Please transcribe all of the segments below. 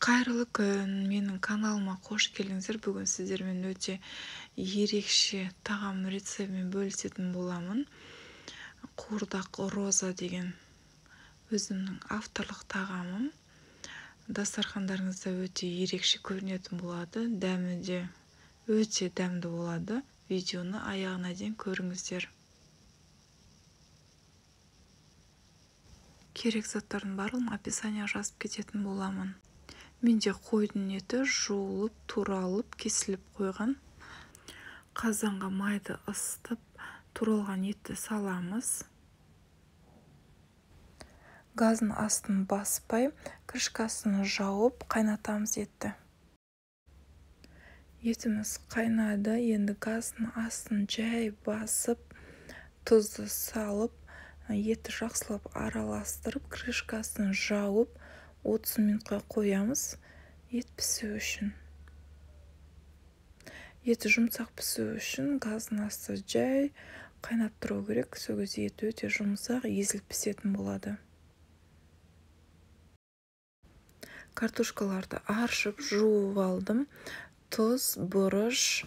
Қайырлы күн, менің каналыма қош келдіңіздер. Бүгін сіздермен өте ерекше тағам рецептімен бөлісетін боламын. Қуырдақ роза деген өзімнің авторлық тағамым. Дастархандарыңызда өте ерекше көрінетін болады. Дәмі де өте дәмді болады. Видеоны аяғына дейін көріңіздер. Керек заттардың барлығын описанияға жазып кететін боламын. Менде қойдың еті жуылып, туралып, кесіліп қойған. Қазанға майды ысытып, туралған етті саламыз. Газын астын баспай, крышкасын жауып, қайнатамыз етті. Етіміз қайнады, енді газын астын жай басып, тұзды салып, етті жақсылап араластырып, крышкасын жауып, 30 минутқа қоямыз, ет пісу үшін. Еті жұмсақ пісу үшін газын асты жай қайнап тұру керек. Сол кезде ет өте жұмсақ, езіліп пісетін болады. Картошкаларды аршып, жуып алдым. Тұз, бұрыш,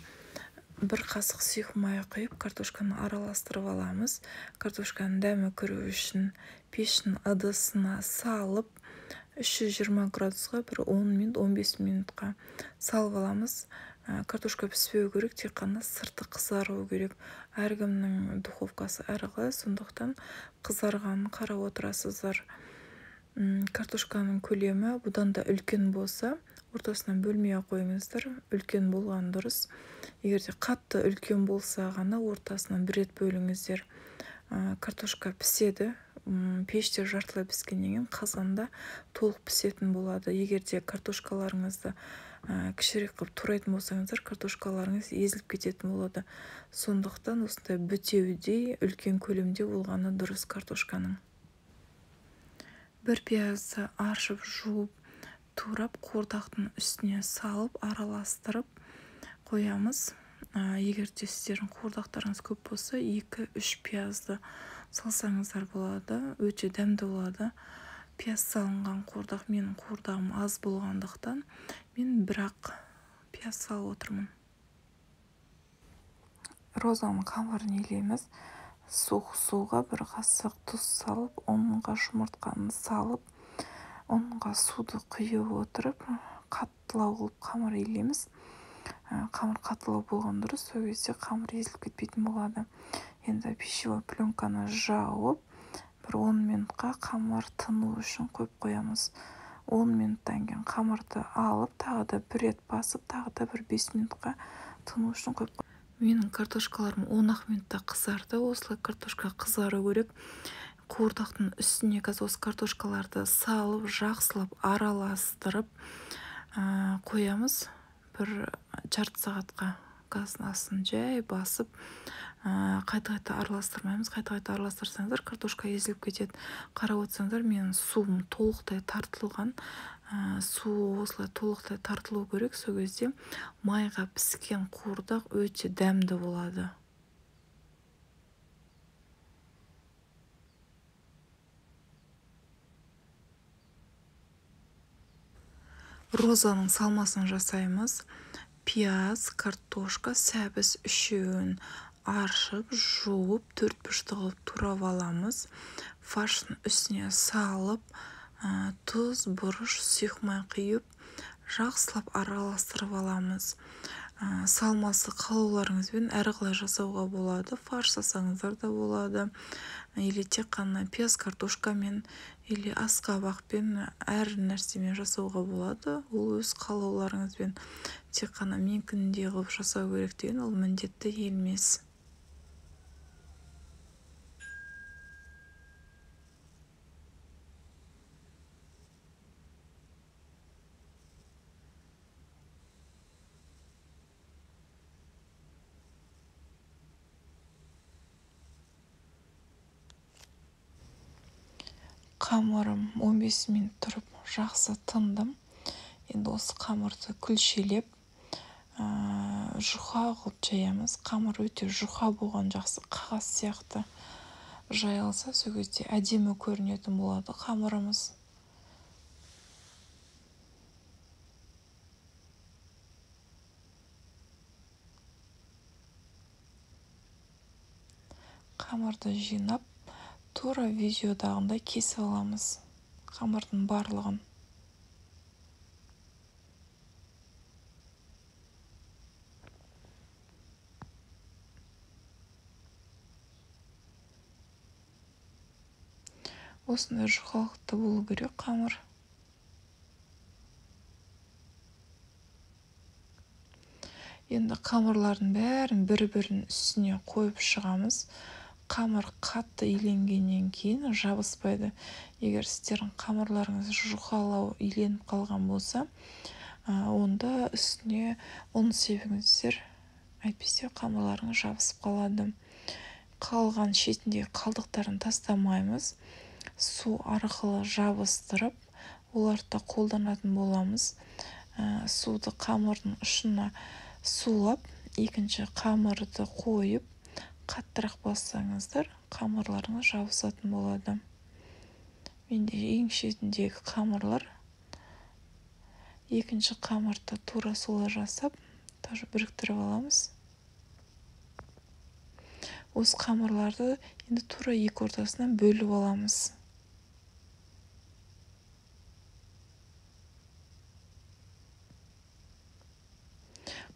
бір қасық сұйық май құйып, картошканы араластырып аламыз. Картошканың дәмі кіру үшін пештің ыдысына салып, 320 градусқа бір 10 минут, 15 минутқа салып аламыз. Картошка піспеу керек, тек қана сырты қызару керек. Әркімнің духовкасы әрқылай, сондықтан қызарғанын қарап отырасыздар. Картошканың көлемі бұдан да үлкен болса, ортасынан бөлмей қойыңыздар. Үлкен болған дұрыс. Егер де қатты үлкен болса ғана ортасынан бір рет бөліңіздер. Картошка піседі. Пеште жартылай піскеннен кейін қазанда толық пісетін болады. Егер де картошкаларыңызды кішірек қылып турайтын болсаңыздар, картошкаларыңыз езіліп кететін болады. Сондықтан осындай бүтеудей, үлкен көлемде болғаны дұрыс картошканың. Бір пиязды аршып, жуып, турап, қуырдақтың үстіне салып, араластырып қоямыз. Егер де сіздердің қуырдақтарыңыз көп болса, 2-3 пиязды салсаңыздар болады, өте дәмді болады. Пияз салынған қуырдақ, менің қуырдағым аз болғандықтан, мен бірақ пияз салып отырмын. Розаның қамырын илейміз. Суық суға бір қасық тұз салып, ұнға жұмыртқаны салып, ұнға суды құйып отырып, қаттылау қылып қамыр илейміз. Қамыр қаттылау болған дұрыс, сол кезде қамыр езіліп кетпейтін болады. Енді пищевой пленканы жауып, бір 10 минутқа қамыр тыну үшін қойып қоямыз. 10 минуттан кейін қамырды алып, тағы да бір рет басып, тағы да бір 5 минутқа тыну үшін қойып қоямыз. Менің картошкаларым 10 минутта қызарды. Осылай картошка қызару керек. Қуырдақтың үстіне осы картошкаларды салып, жақсылап араластырып қоямыз. Бір жарты сағатқа газын астын жай басып, қайта-қайта араластырмаймыз. Қайта-қайта араластырсаңыздар, картошка езіліп кетеді. Қарап отырсаңыздар, менің суым толықтай тартылған. Су осылай толықтай тартылу керек. Сол кезде майға піскен қуырдақ өте дәмді болады. Розаның салмасын жасаймыз. Пияз, картошка, сәбіз үшеуін аршып, жуып, 4 бұрышты қылып турап аламыз. Фарштың үстіне салып, тұз, бұрыш, сұйық май құйып, жақсылап араластырып аламыз. Салмасы қалауларыңызбен әрқалай жасауға болады. Фарш жасаңыздар да болады. Или тек қана пияз, картошкамен, или асқабақпен, әр нәрсемен жасауға болады. Ол өз қалауларыңызбен, тек қана менікіндей қылып жасау керек деген ол міндетті емес. Қамырым 15 минут тұрып жақсы тындым. Енді осы қамырды күлшелеп, жұқа қылып жаямыз. Қамыр өте жұқа болған жақсы, қағаз сияқты жайылса, сол кезде әдемі көрінетін болады қамырымыз. қамырды жинап тура видеодағындай кесіп аламыз қамырдың барлығын. Осындай жұқалықты болу керек қамыр. Енді қамырлардың бәрін бір-бірінің үстіне қойып шығамыз. Қамыр қатты иленгеннен кейін жабыспайды. Егер сіздердің қамырларыңыз жұқалау иленіп қалған болса, онда үстіне ұн себіңіздер, әйтпесе қамырларыңыз жабысып қалады. Қалған шетіндегі қалдықтарын тастамаймыз. Су арқылы жабыстырып, оларды қолданатын боламыз. Суды қамырдың ұшына сулап, екінші қамырды қойып, қаттырақ бассаңыздар, қамырларыңыз жабысатын болады. Менде ең шетіндегі қамырлар, екінші қамырды тура солай жасап, тоже біріктіріп аламыз. Осы қамырларды енді тура екі ортасынан бөліп аламыз.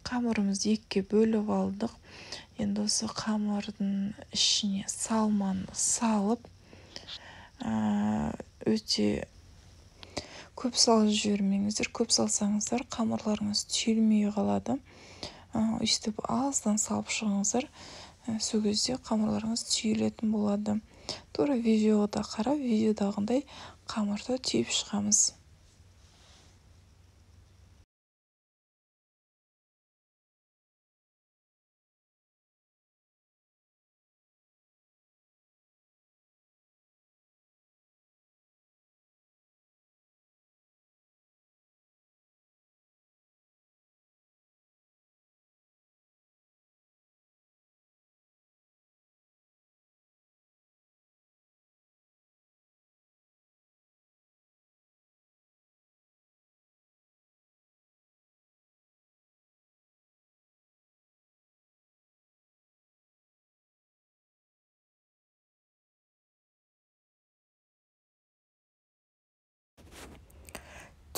Қамырымызды екіге бөліп алдық. Енді осы қамырдың ішіне салманы салып, өте көп салып жібермеңіздер. Көп салсаңыздар, қамырларыңыз түйілмей қалады. Өйстіп аздан салып шығыңыздар. Сол кезде қамырларыңыз түйілетін болады. Тура видеода қарап, видеодағындай қамырды түйіп шығамыз.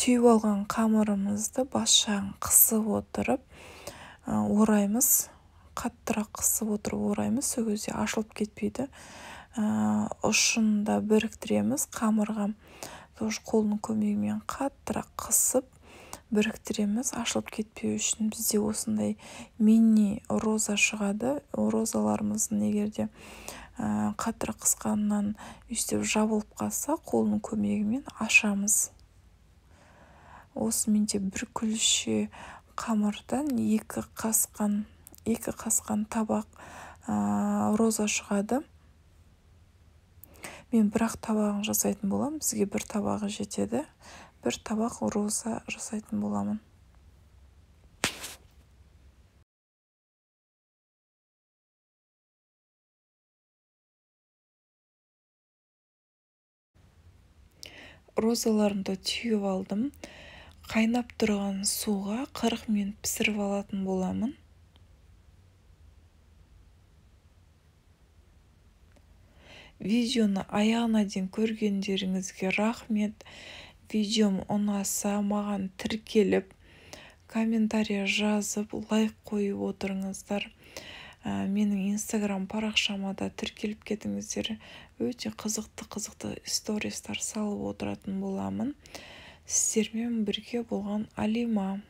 Түйіп алған қамырымызды бас жағын қысып отырып ораймыз. Қаттырақ қысып отырып ораймыз. Сол кезде ашылып кетпейді. Ұшында біріктіреміз қамырға. Қолдың көмегімен қаттырақ қысып біріктіреміз. Ашылып кетпеу үшін бізде осындай мини роза шығады. Розаларымыздың егерде қаттырақ қысқаннан үстеп жабылып қалса, қолдың көмегімен ашамыз. Осы менде бір күлше қамырдан екі қасқан табақ роза шығады. Мен бір-ақ табағын жасайтын боламын. Бізге бір табағы жетеді. Бір табақ роза жасайтын боламын. Розаларымды түйіп алдым. Қайнап тұрған суға 40 минут пісіріп алатын боламын. Видеоны аяғына дейін көргендеріңізге рахмет. Видеом ұнаса, маған тіркеліп, комментария жазып, лайк қойып отырыңыздар. Менің инстаграм парақшама да тіркеліп кетіңіздер. Өте қызықты стористар салып отыратын боламын. Сіздермен бірге болған Алима.